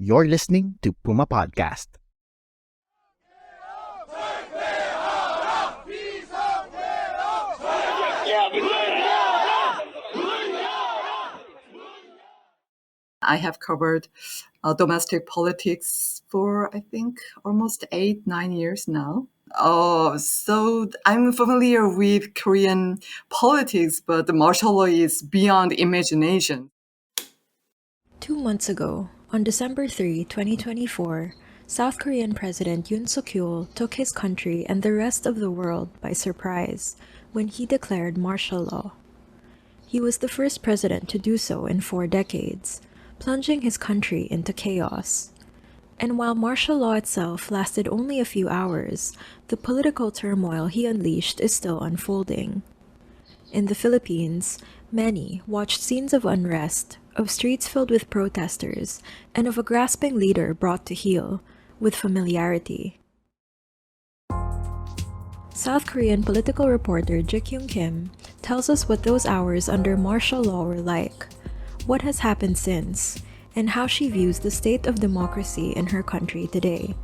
You're listening to Puma Podcast. I have covered domestic politics for, I think, almost 8, 9 years now. So I'm familiar with Korean politics, but the martial law is beyond imagination. 2 months ago, on December 3, 2024, South Korean President Yoon Suk Yeol took his country and the rest of the world by surprise when he declared martial law. He was the first president to do so in 4 decades, plunging his country into chaos. And while martial law itself lasted only a few hours, the political turmoil he unleashed is still unfolding. In the Philippines, many watched scenes of unrest, of streets filled with protesters, and of a grasping leader brought to heel with familiarity. South Korean political reporter Jikyung tells us what those hours under martial law were like, what has happened since, and how she views the state of democracy in her country today.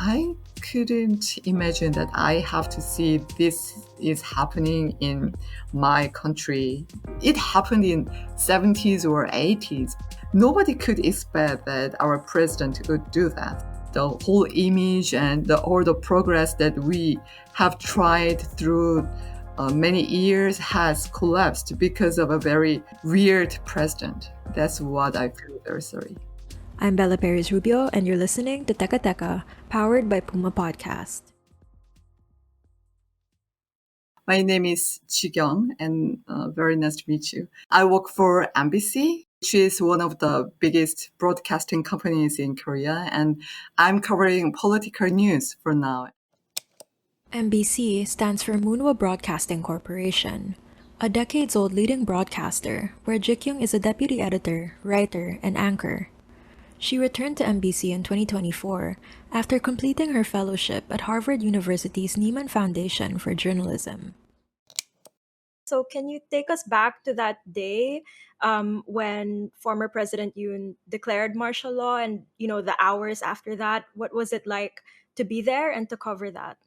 I couldn't imagine that I have to see this is happening in my country. It happened in 70s or 80s. Nobody could expect that our president would do that. The whole image and all the progress that we have tried through many years has collapsed because of a very weird president. That's what I feel very sorry. I'm Bella Perez Rubio, and you're listening to Teka Teka, powered by Puma Podcast. My name is Jikyung, and very nice to meet you. I work for MBC, which is one of the biggest broadcasting companies in Korea, and I'm covering political news for now. MBC stands for Munhwa Broadcasting Corporation, a decades-old leading broadcaster where Jikyung is a deputy editor, writer, and anchor. She returned to MBC in 2024 after completing her fellowship at Harvard University's Nieman Foundation for Journalism. So can you take us back to that day when former President Yoon declared martial law and, the hours after that? What was it like to be there and to cover that?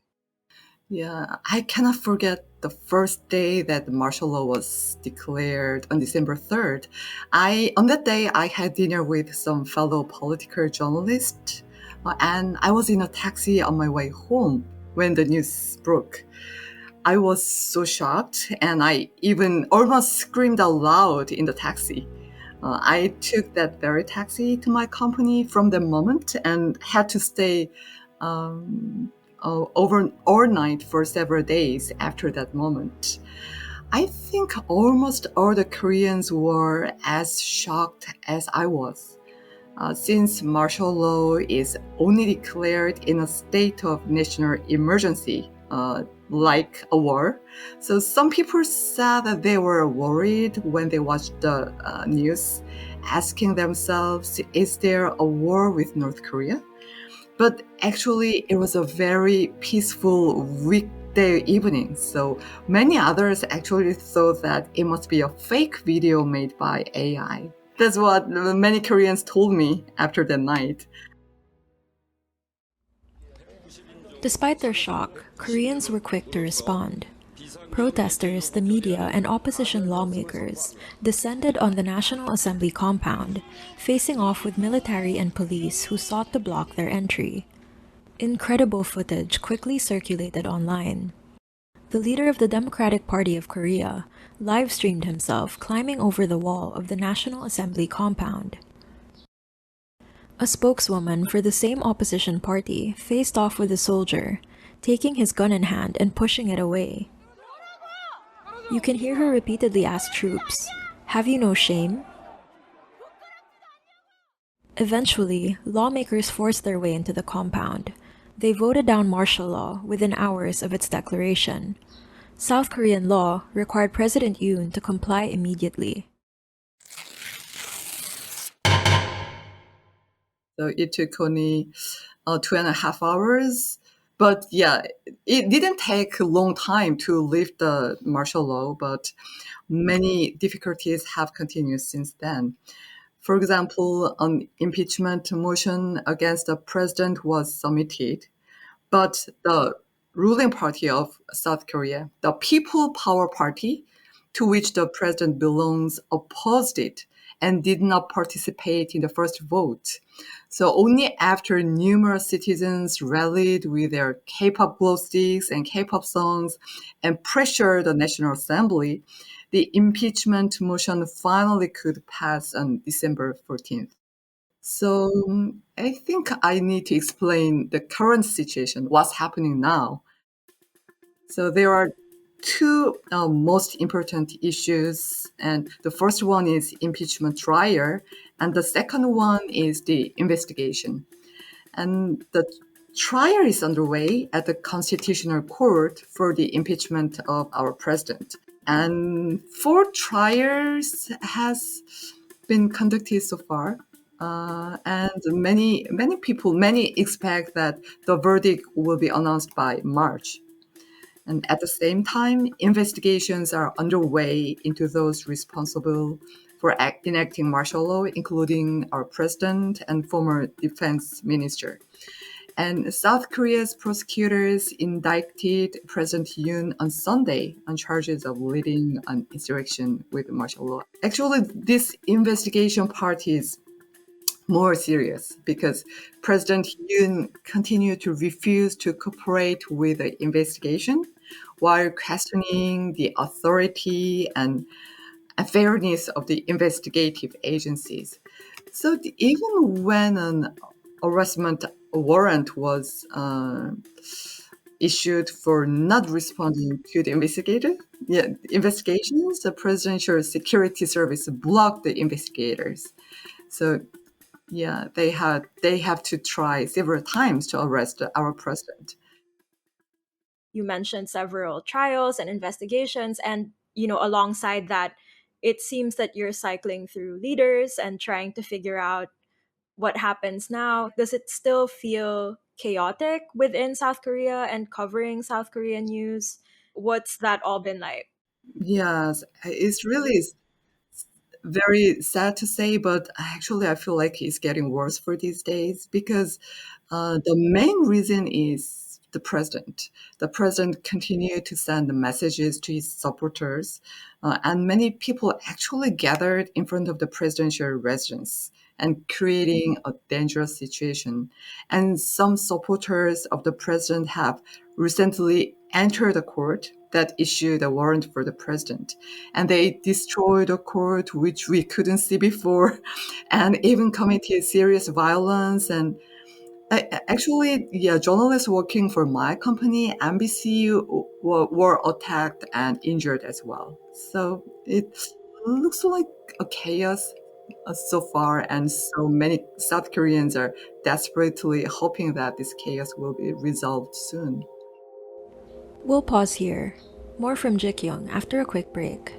Yeah, I cannot forget the first day that martial law was declared on December 3rd. On that day, I had dinner with some fellow political journalists, and I was in a taxi on my way home when the news broke. I was so shocked, and I even almost screamed out loud in the taxi. I took that very taxi to my company from the moment and had to stay overnight for several days after that moment. I think almost all the Koreans were as shocked as I was. Since martial law is only declared in a state of national emergency, like a war. So some people said that they were worried when they watched the news, asking themselves, is there a war with North Korea? But actually, it was a very peaceful weekday evening. So many others actually thought that it must be a fake video made by AI. That's what many Koreans told me after that night. Despite their shock, Koreans were quick to respond. Protesters, the media, and opposition lawmakers descended on the National Assembly compound, facing off with military and police who sought to block their entry. Incredible footage quickly circulated online. The leader of the Democratic Party of Korea live-streamed himself climbing over the wall of the National Assembly compound. A spokeswoman for the same opposition party faced off with a soldier, taking his gun in hand and pushing it away. You can hear her repeatedly ask troops, "Have you no shame?" Eventually, lawmakers forced their way into the compound. They voted down martial law within hours of its declaration. South Korean law required President Yoon to comply immediately. So it took only 2.5 hours. But yeah, it didn't take a long time to lift the martial law, but many difficulties have continued since then. For example, an impeachment motion against the president was submitted, but the ruling party of South Korea, the People Power Party, to which the president belongs, opposed it and did not participate in the first vote. So only after numerous citizens rallied with their K-pop glow sticks and K-pop songs and pressured the National Assembly, the impeachment motion finally could pass on December 14th. So I think I need to explain the current situation, what's happening now. So there are two most important issues, and the first one is impeachment trial, and the second one is the investigation. And the trial is underway at the Constitutional Court for the impeachment of our president. And four trials has been conducted so far. And many expect that the verdict will be announced by March. And at the same time, investigations are underway into those responsible for enacting martial law, including our president and former defense minister. And South Korea's prosecutors indicted President Yoon on Sunday on charges of leading an insurrection with martial law. Actually, this investigation part is more serious because President Yoon continued to refuse to cooperate with the investigation while questioning the authority and fairness of the investigative agencies. So even when an arrestment warrant was issued for not responding to the investigations, the Presidential Security Service blocked the investigators. So yeah, they have to try several times to arrest our president. You mentioned several trials and investigations, and alongside that, it seems that you're cycling through leaders and trying to figure out what happens now. Does it still feel chaotic within South Korea and covering South Korean news? What's that all been like? Yes, it's really very sad to say, but actually I feel like it's getting worse for these days because the main reason is the president. The president continued to send messages to his supporters, and many people actually gathered in front of the presidential residence and creating a dangerous situation. And some supporters of the president have recently entered the court that issued a warrant for the president. And they destroyed the court, which we couldn't see before, and even committed serious violence. And actually, yeah, journalists working for my company, NBC, were attacked and injured as well. So it looks like a chaos so far, and so many South Koreans are desperately hoping that this chaos will be resolved soon. We'll pause here. More from Jikyung after a quick break.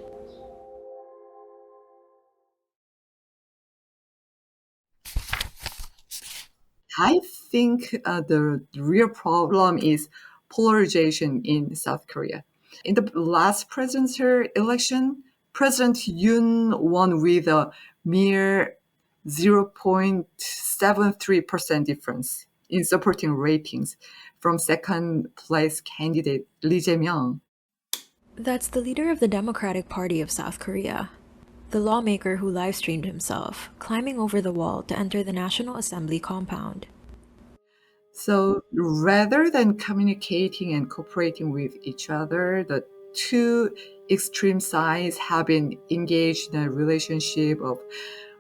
I think the real problem is polarization in South Korea. In the last presidential election, President Yoon won with a mere 0.73% difference in supporting ratings from second place candidate Lee Jae-myung. That's the leader of the Democratic Party of South Korea, the lawmaker who live-streamed himself, climbing over the wall to enter the National Assembly compound. So rather than communicating and cooperating with each other, the two extreme sides have been engaged in a relationship of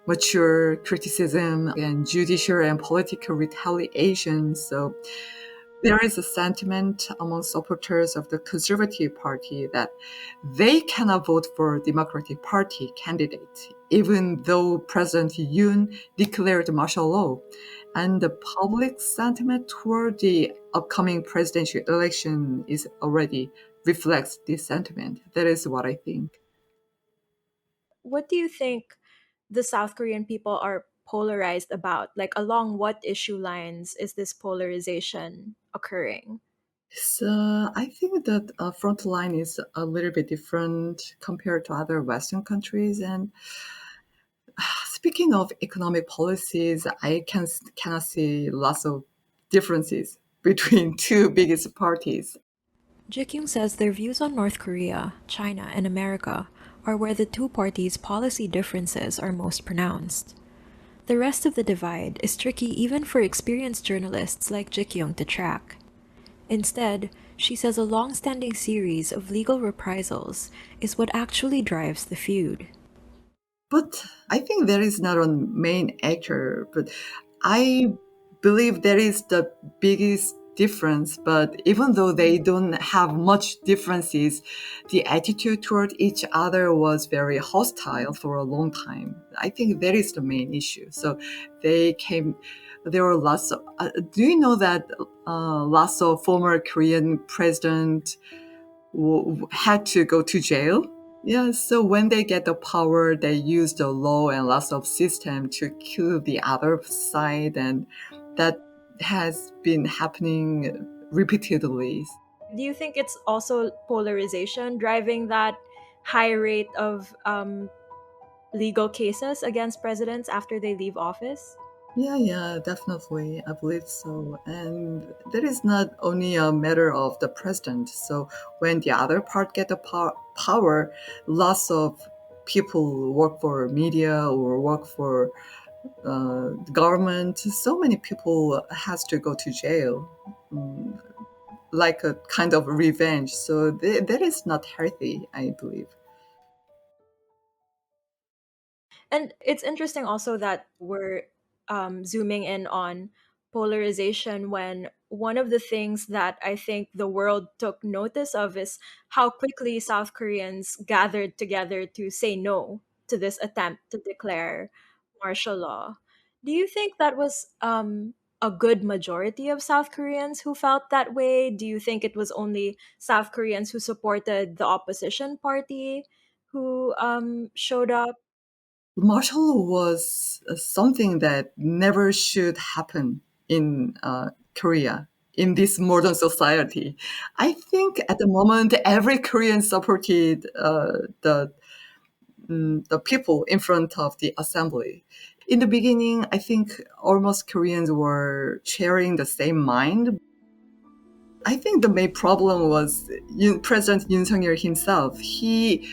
mature criticism and judicial and political retaliation. So there is a sentiment among supporters of the Conservative Party that they cannot vote for Democratic Party candidate, even though President Yoon declared martial law. And the public sentiment toward the upcoming presidential election is already reflects this sentiment. That is what I think. What do you think the South Korean people are polarized about? Like, along what issue lines is this polarization occurring? So I think that front line is a little bit different compared to other Western countries, and Speaking of economic policies, I cannot see lots of differences between two biggest parties. Jikyung says their views on North Korea, China, and America are where the two parties' policy differences are most pronounced. The rest of the divide is tricky even for experienced journalists like Jikyung to track. Instead, she says a long-standing series of legal reprisals is what actually drives the feud. But I think there is not a main actor, but I believe there is the biggest difference. But even though they don't have much differences, the attitude toward each other was very hostile for a long time. I think that is the main issue. So they came, there were lots of, do you know that lots of former Korean president had to go to jail? Yeah, so when they get the power, they use the law and lots of system to kill the other side, and that has been happening repeatedly. Do you think it's also polarization driving that high rate of legal cases against presidents after they leave office? Yeah, definitely. I believe so. And that is not only a matter of the president. So when the other part get the power, lots of people work for media or work for government. So many people has to go to jail, mm, like a kind of revenge. So that is not healthy, I believe. And it's interesting also that we're zooming in on polarization when one of the things that I think the world took notice of is how quickly South Koreans gathered together to say no to this attempt to declare martial law. Do you think that was a good majority of South Koreans who felt that way? Do you think it was only South Koreans who supported the opposition party who showed up? Martial law was something that never should happen in Korea in this modern society. I think at the moment every Korean supported the people in front of the assembly. In the beginning, I think almost Koreans were sharing the same mind. I think the main problem was President Yoon Suk Yeol himself. He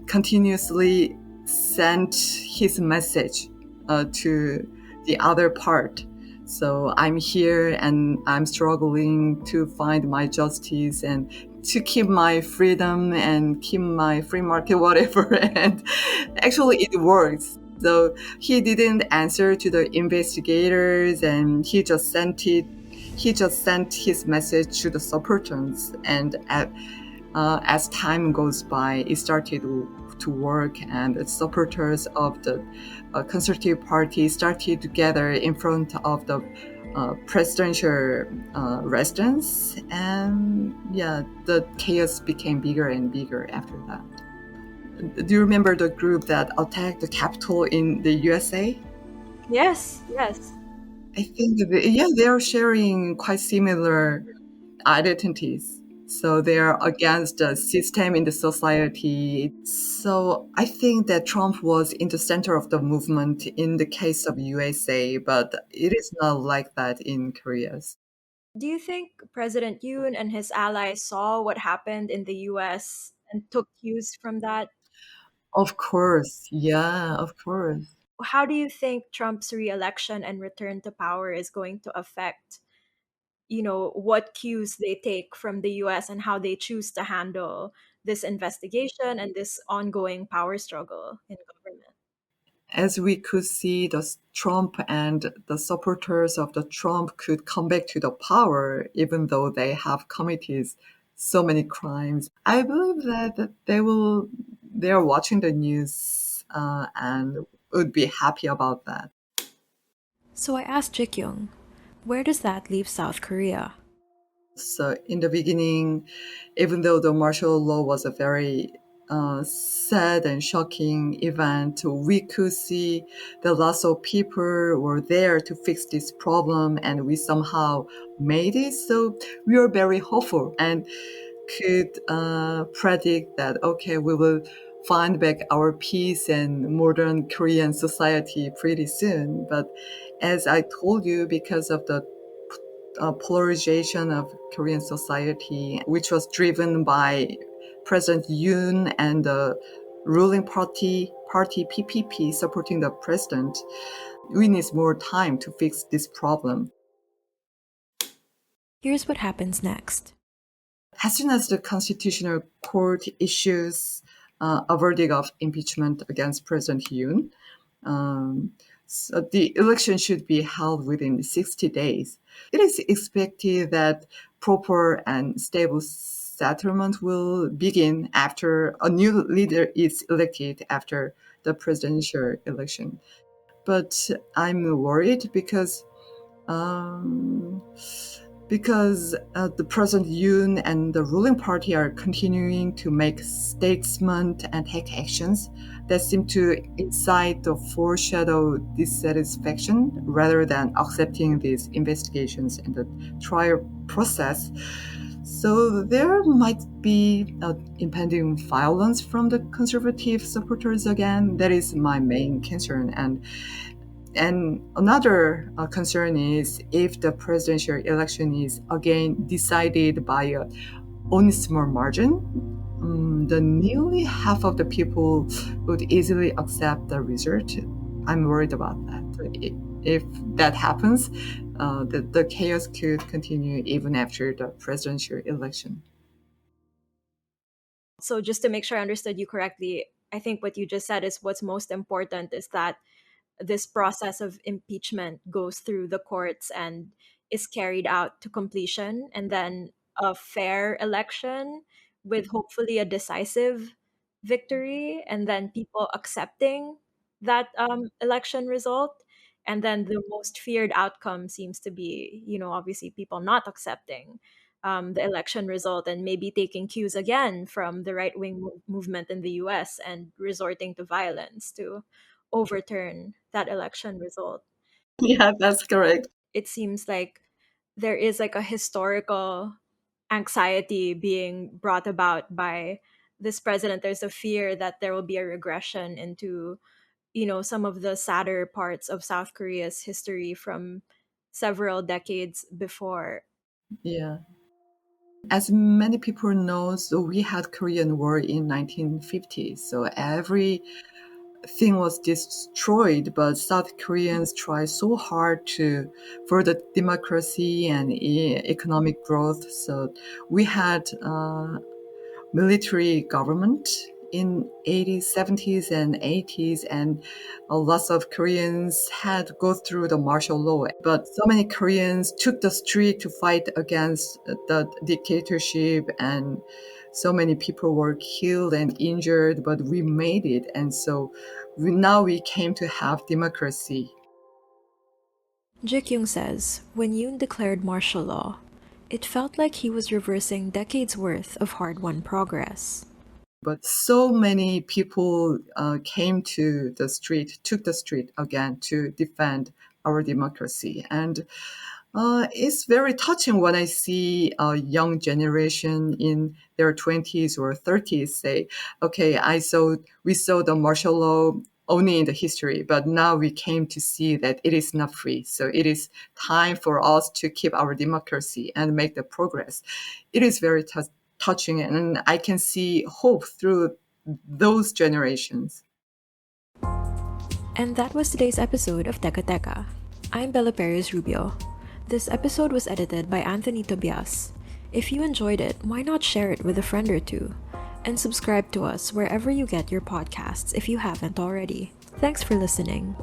continuously sent his message to the other part. So I'm here and I'm struggling to find my justice and to keep my freedom and keep my free market, whatever. And actually, it works. So he didn't answer to the investigators, and he just sent it. He just sent his message to the supporters, and as time goes by, it started to work, and the supporters of the Conservative Party started to gather in front of the presidential residence, and yeah, the chaos became bigger and bigger after that. Do you remember the group that attacked the Capitol in the USA? Yes, yes. I think, yeah, they are sharing quite similar identities. So they are against the system in the society. So I think that Trump was in the center of the movement in the case of USA, but it is not like that in Korea. Do you think President Yoon and his allies saw what happened in the US and took cues from that? Of course, yeah, of course. How do you think Trump's reelection and return to power is going to affect, what cues they take from the US and how they choose to handle this investigation and this ongoing power struggle in government? As we could see, the Trump and the supporters of the Trump could come back to the power, even though they have committed so many crimes. I believe that they are watching the news and would be happy about that. So I asked Jikyung, where does that leave South Korea? So in the beginning, even though the martial law was a very sad and shocking event, we could see that lots of people were there to fix this problem, and we somehow made it. So we were very hopeful and could predict that, okay, we will find back our peace and modern Korean society pretty soon. But as I told you, because of the polarization of Korean society, which was driven by President Yoon and the ruling party PPP supporting the president, we need more time to fix this problem. Here's what happens next. As soon as the Constitutional Court issues a verdict of impeachment against President Yoon, so the election should be held within 60 days. It is expected that proper and stable settlement will begin after a new leader is elected after the presidential election. But I'm worried because the President Yoon and the ruling party are continuing to make statements and take actions that seem to incite or foreshadow dissatisfaction rather than accepting these investigations and the trial process. So there might be impending violence from the conservative supporters again. That is my main concern. And another concern is if the presidential election is again decided by a only small margin, the nearly half of the people would easily accept the result. I'm worried about that. If that happens, the chaos could continue even after the presidential election. So just to make sure I understood you correctly, I think what you just said is what's most important is that this process of impeachment goes through the courts and is carried out to completion, and then a fair election with hopefully a decisive victory, and then people accepting that election result. And then the most feared outcome seems to be, obviously people not accepting the election result and maybe taking cues again from the right wing movement in the US and resorting to violence to overturn that election result. Yeah, that's correct. It seems like there is like a historical anxiety being brought about by this president. There's a fear that there will be a regression into, some of the sadder parts of South Korea's history from several decades before. Yeah. As many people know, so we had Korean War in 1950. So everything was destroyed, but South Koreans tried so hard for the democracy and economic growth. So we had military government in 80s, 70s, and 80s, and lots of Koreans had go through the martial law. But so many Koreans took the street to fight against the dictatorship, and so many people were killed and injured, but we made it. And so now we came to have democracy. Jikyung says, when Yoon declared martial law, it felt like he was reversing decades worth of hard-won progress. But so many people came to the street, took the street again to defend our democracy. And it's very touching when I see a young generation in their 20s or 30s say, okay, we saw the martial law only in the history, but now we came to see that it is not free. So it is time for us to keep our democracy and make the progress. It is very touching, and I can see hope through those generations. And that was today's episode of Teka Teka. I'm Bella Perez Rubio. This episode was edited by Anthony Tobias. If you enjoyed it, why not share it with a friend or two? And subscribe to us wherever you get your podcasts if you haven't already. Thanks for listening.